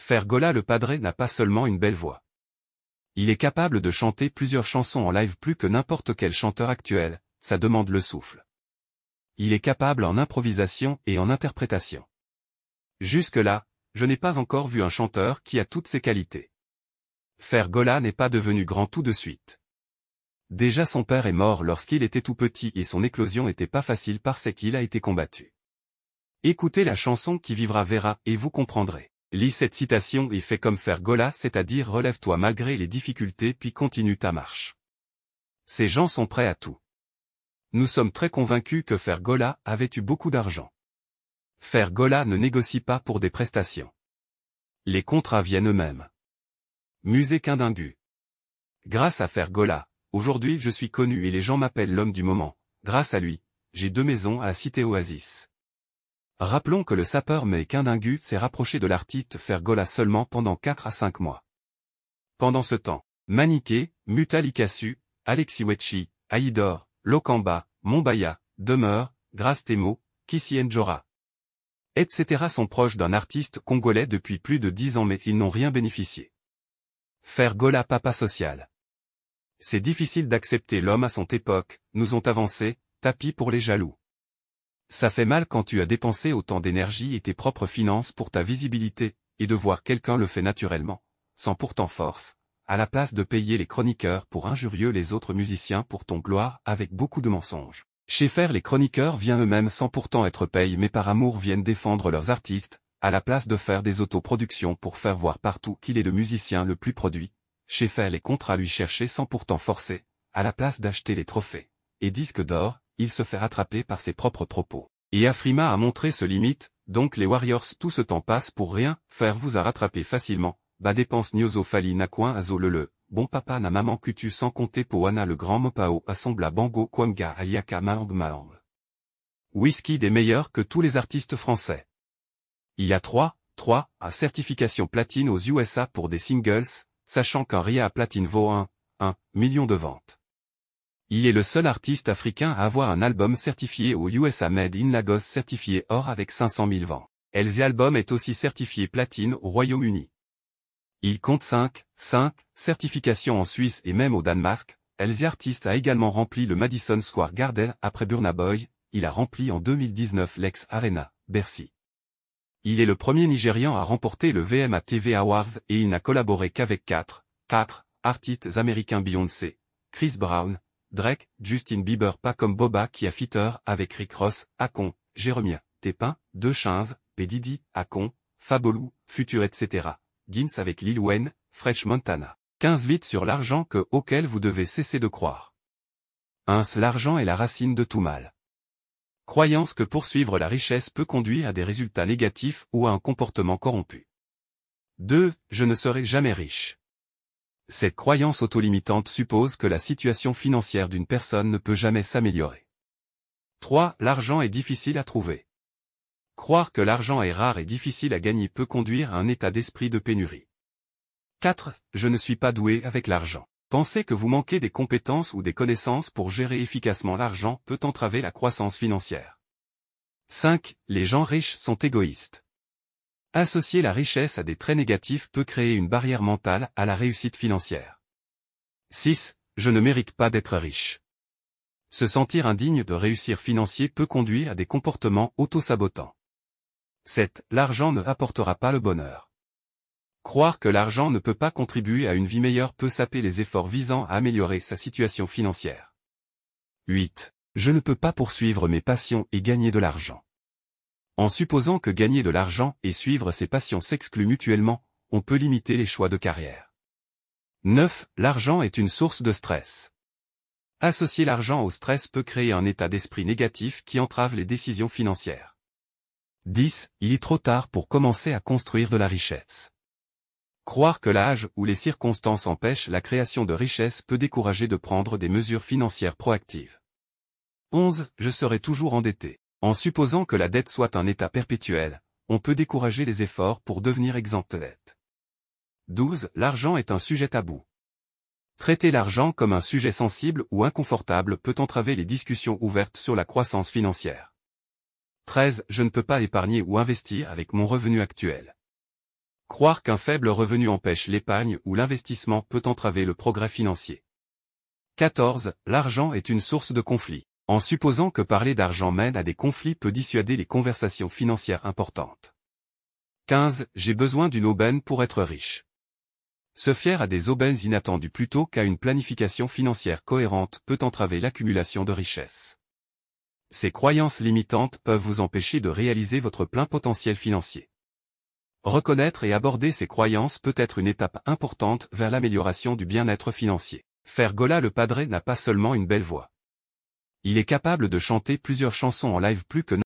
Fergola le Padre n'a pas seulement une belle voix. Il est capable de chanter plusieurs chansons en live plus que n'importe quel chanteur actuel, ça demande le souffle. Il est capable en improvisation et en interprétation. Jusque-là, je n'ai pas encore vu un chanteur qui a toutes ces qualités. Fergola n'est pas devenu grand tout de suite. Déjà son père est mort lorsqu'il était tout petit et son éclosion n'était pas facile parce qu'il a été combattu. Écoutez la chanson Qui vivra verra et vous comprendrez. Lis cette citation et fais comme Fergola, c'est-à-dire relève-toi malgré les difficultés puis continue ta marche. Ces gens sont prêts à tout. Nous sommes très convaincus que Fergola avait eu beaucoup d'argent. Fergola ne négocie pas pour des prestations. Les contrats viennent eux-mêmes. Musée Quindingu. Grâce à Fergola, aujourd'hui je suis connu et les gens m'appellent l'homme du moment. Grâce à lui, j'ai 2 maisons à la cité Oasis. Rappelons que le sapeur May Quindingu s'est rapproché de l'artiste Fergola seulement pendant 4 à 5 mois. Pendant ce temps, Maniké, Mutalikasu, Alexiwechi, Aïdor, Lokamba, Mombaya, Demeure, Grace Temo, Kissy Njora, etc. sont proches d'un artiste congolais depuis plus de 10 ans mais ils n'ont rien bénéficié. Fergola papa social. C'est difficile d'accepter l'homme à son époque, nous ont avancé, tapis pour les jaloux. Ça fait mal quand tu as dépensé autant d'énergie et tes propres finances pour ta visibilité, et de voir quelqu'un le fait naturellement, sans pourtant force, à la place de payer les chroniqueurs pour injurieux les autres musiciens pour ton gloire avec beaucoup de mensonges. Chez Fer les chroniqueurs viennent eux-mêmes sans pourtant être payés mais par amour viennent défendre leurs artistes, à la place de faire des autoproductions pour faire voir partout qu'il est le musicien le plus produit. Chez Fer les contrats lui chercher sans pourtant forcer, à la place d'acheter les trophées et disques d'or, il se fait rattraper par ses propres propos. Et Afrima a montré ce limite, donc les Warriors tout ce temps passe pour rien, Fer vous a rattrapé facilement, bas dépense Nyozo Fali na coin azo bon papa na maman kutu sans compter Poana le grand Mopao assembla Bango Kwanga Aliaka Maamb Maamb. Whisky des meilleurs que tous les artistes français. Il y a 3 à certification platine aux USA pour des singles, sachant qu'un RIA platine vaut 1 million de ventes. Il est le seul artiste africain à avoir un album certifié aux USA Made in Lagos certifié or avec 500 000 ventes. Elzy Album est aussi certifié platine au Royaume-Uni. Il compte 5 certifications en Suisse et même au Danemark. Elzy Artist a également rempli le Madison Square Garden après Burna Boy, il a rempli en 2019 l'Ex Arena, Bercy. Il est le premier Nigérian à remporter le VMA TV Awards et il n'a collaboré qu'avec 4 artistes américains Beyoncé, Chris Brown, Drake, Justin Bieber pas comme Boba qui a feature avec Rick Ross, Akon, Jeremia, Tépin, Deux Chainz, P. Diddy, Akon, Fabolou, Future etc. Gins avec Lil Wayne, Fresh Montana. 15 vite sur l'argent auquel vous devez cesser de croire. 1. L'argent est la racine de tout mal. Croyance que poursuivre la richesse peut conduire à des résultats négatifs ou à un comportement corrompu. 2. Je ne serai jamais riche. Cette croyance autolimitante suppose que la situation financière d'une personne ne peut jamais s'améliorer. 3. L'argent est difficile à trouver. Croire que l'argent est rare et difficile à gagner peut conduire à un état d'esprit de pénurie. 4. Je ne suis pas doué avec l'argent. Penser que vous manquez des compétences ou des connaissances pour gérer efficacement l'argent peut entraver la croissance financière. 5. Les gens riches sont égoïstes. Associer la richesse à des traits négatifs peut créer une barrière mentale à la réussite financière. 6. Je ne mérite pas d'être riche. Se sentir indigne de réussir financier peut conduire à des comportements auto-sabotants. 7. L'argent ne apportera pas le bonheur. Croire que l'argent ne peut pas contribuer à une vie meilleure peut saper les efforts visant à améliorer sa situation financière. 8. Je ne peux pas poursuivre mes passions et gagner de l'argent. En supposant que gagner de l'argent et suivre ses passions s'excluent mutuellement, on peut limiter les choix de carrière. 9. L'argent est une source de stress. Associer l'argent au stress peut créer un état d'esprit négatif qui entrave les décisions financières. 10. Il est trop tard pour commencer à construire de la richesse. Croire que l'âge ou les circonstances empêchent la création de richesse peut décourager de prendre des mesures financières proactives. 11. Je serai toujours endetté. En supposant que la dette soit un état perpétuel, on peut décourager les efforts pour devenir exempt de dette. 12. L'argent est un sujet tabou. Traiter l'argent comme un sujet sensible ou inconfortable peut entraver les discussions ouvertes sur la croissance financière. 13. Je ne peux pas épargner ou investir avec mon revenu actuel. Croire qu'un faible revenu empêche l'épargne ou l'investissement peut entraver le progrès financier. 14. L'argent est une source de conflit. En supposant que parler d'argent mène à des conflits peut dissuader les conversations financières importantes. 15. J'ai besoin d'une aubaine pour être riche. Se fier à des aubaines inattendues plutôt qu'à une planification financière cohérente peut entraver l'accumulation de richesses. Ces croyances limitantes peuvent vous empêcher de réaliser votre plein potentiel financier. Reconnaître et aborder ces croyances peut être une étape importante vers l'amélioration du bien-être financier. Fergola le Padre n'a pas seulement une belle voix. Il est capable de chanter plusieurs chansons en live plus que